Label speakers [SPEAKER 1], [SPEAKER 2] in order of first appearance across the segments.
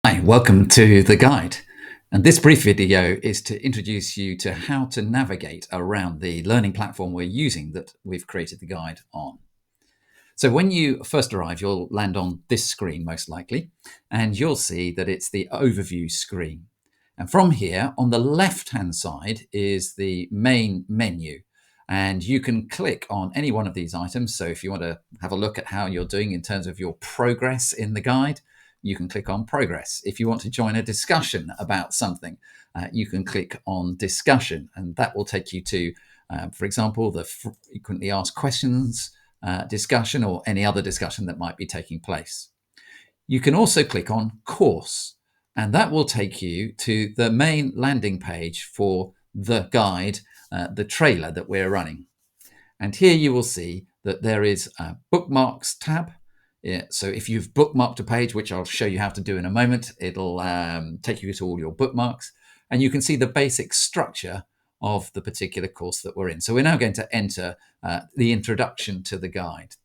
[SPEAKER 1] Hi, welcome to the guide. And this brief video is to introduce you to how to navigate around the learning platform we're using that we've created the guide on. So when you first arrive, you'll land on this screen most likely, and you'll see that it's the overview screen. And from here, on the left-hand side is the main menu. And you can click on any one of these items. So if you want to have a look at how you're doing in terms of your progress in the guide, you can click on progress. If you want to join a discussion about something, you can click on discussion, and that will take you to, for example, the frequently asked questions discussion or any other discussion that might be taking place. You can also click on course, and that will take you to the main landing page for the guide, the trailer that we're running. And here you will see that there is a bookmarks tab. Yeah, so if you've bookmarked a page, which I'll show you how to do in a moment, it'll take you to all your bookmarks, and you can see the basic structure of the particular course that we're in. So we're now going to enter the introduction to the guide.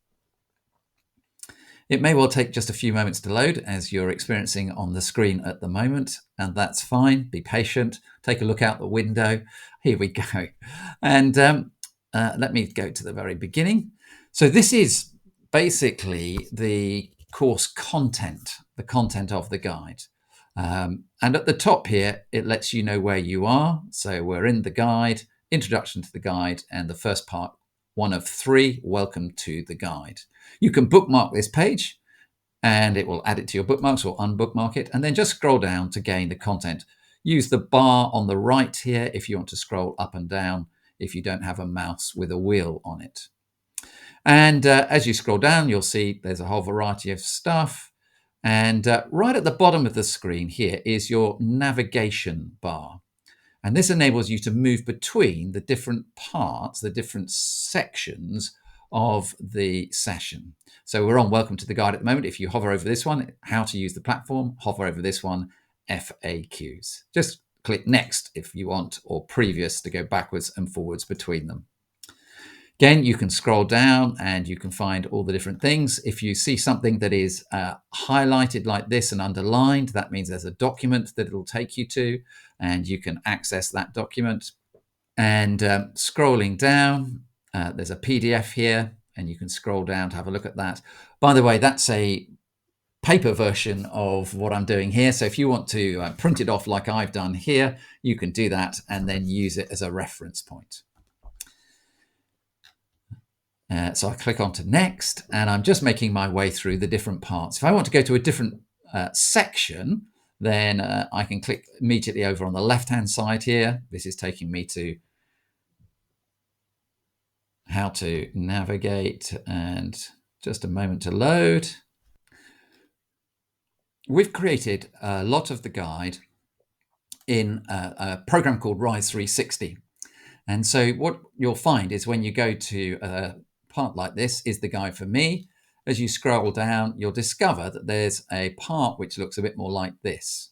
[SPEAKER 1] It may well take just a few moments to load, as you're experiencing on the screen at the moment, and that's fine. Be patient. Take a look out the window. Here we go. And let me go to the very beginning. So this is basically the course content, the content of the guide. And at the top here, it lets you know where you are. So we're in the guide, introduction to the guide, and the first part, one of three, welcome to the guide. You can bookmark this page and it will add it to your bookmarks or unbookmark it, and then just scroll down to gain the content. Use the bar on the right here if you want to scroll up and down if you don't have a mouse with a wheel on it. And as you scroll down, you'll see there's a whole variety of stuff. And right at the bottom of the screen here is your navigation bar. And this enables you to move between the different parts, the different sections of the session. So we're on Welcome to the Guide at the moment. If you hover over this one, how to use the platform, hover over this one, FAQs. Just click Next if you want, or Previous to go backwards and forwards between them. Again, you can scroll down and you can find all the different things. If you see something that is highlighted like this and underlined, that means there's a document that it'll take you to, and you can access that document. And scrolling down, there's a PDF here, and you can scroll down to have a look at that. By the way, that's a paper version of what I'm doing here. So if you want to print it off like I've done here, you can do that and then use it as a reference point. So I click on to Next, and I'm just making my way through the different parts. If I want to go to a different section, then I can click immediately over on the left-hand side here. This is taking me to how to navigate, and just a moment to load. We've created a lot of the guide in a program called Rise 360. And so what you'll find is when you go to a part like this is the guide for me. As you scroll down, you'll discover that there's a part which looks a bit more like this.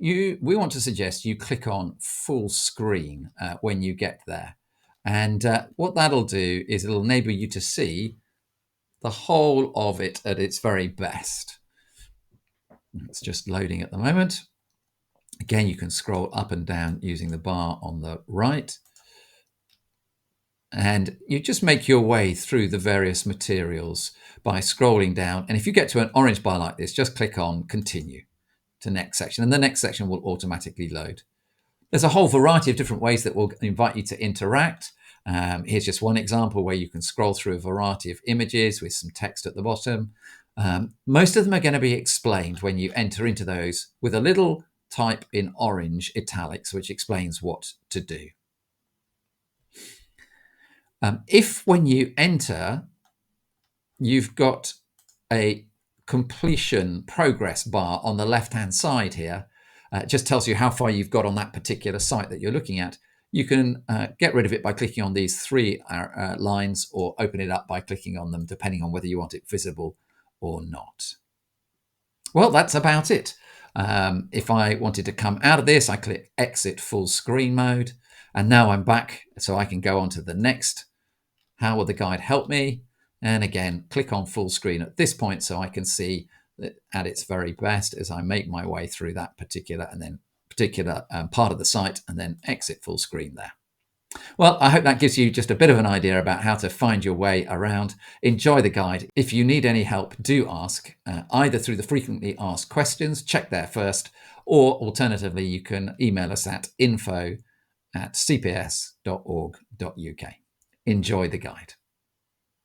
[SPEAKER 1] We want to suggest you click on full screen when you get there. And what that'll do is it'll enable you to see the whole of it at its very best. It's just loading at the moment. Again, you can scroll up and down using the bar on the right. And you just make your way through the various materials by scrolling down. And if you get to an orange bar like this, just click on Continue to next section, and the next section will automatically load. There's a whole variety of different ways that will invite you to interact. Here's just one example where you can scroll through a variety of images with some text at the bottom. Most of them are going to be explained when you enter into those with a little type in orange italics, which explains what to do. If when you enter, you've got a completion progress bar on the left-hand side here, it just tells you how far you've got on that particular site that you're looking at. You can get rid of it by clicking on these three lines, or open it up by clicking on them, depending on whether you want it visible or not. Well, that's about it. If I wanted to come out of this, I click Exit Full Screen Mode, and now I'm back, so I can go on to the next. How will the guide help me? And again, click on full screen at this point so I can see at its very best as I make my way through that particular part of the site and then exit full screen there. Well, I hope that gives you just a bit of an idea about how to find your way around. Enjoy the guide. If you need any help, do ask, either through the frequently asked questions, check there first, or alternatively, you can email us at info@cps.org.uk. Enjoy the guide.